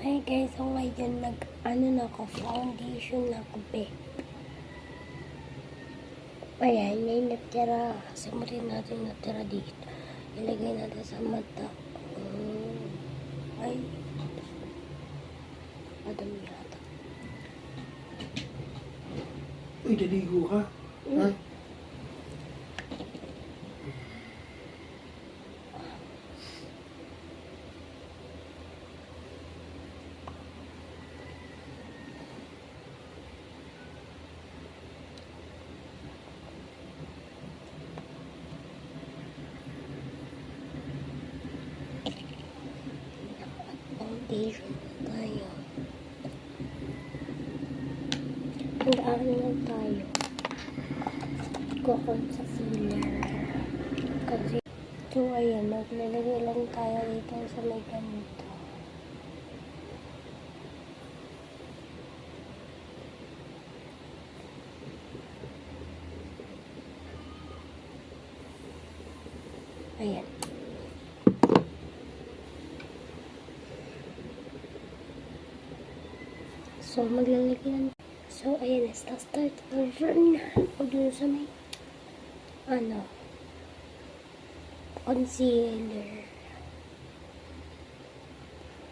Hi guys, so ngayon na ako, foundation na ako, be. Ayan, may natira. Simutin natin natira dito. Ilagay natin sa mata. Ay. Madami yata. Uy, naligo ka? Ha? Foundation na tayo. Mag-ano lang tayo. Concealer. Kasi, so ayan, maglalagay lang tayo dito sa may ganito. Ayan. So, maglalagay lang. So, ayan, start over na. O dun sa may, concealer.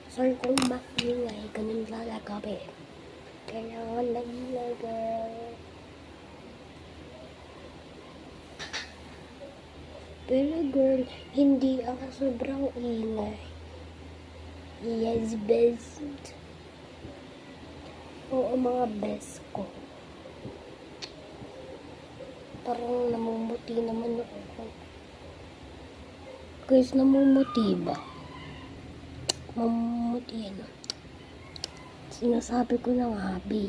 Sorry kung maingay, ganun lalagabi. Kailangan naglagay. Pero girl, hindi ako sobrang ingay. Yes, best. Oo, mga best ko. Parang namumuti naman ako. Guys, namumuti ba? Mamumuti yan. Sinasabi ko na nga, B.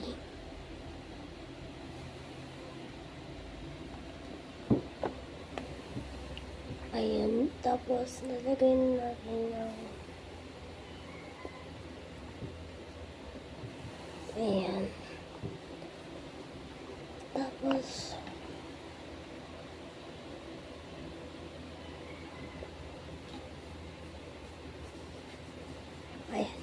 Ayan, tapos nalagay natin yung ayan. Tapos ayan.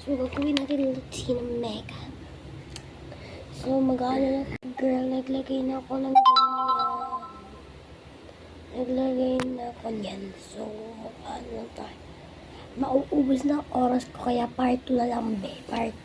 So, gagawin natin routine ng makeup. So, mag-ano na, girl, naglagay na ako ng ganyan. Naglagay na ako niyan. So, ano tayo. Mauubos na oras ko, kaya part 2 na lang, be. Part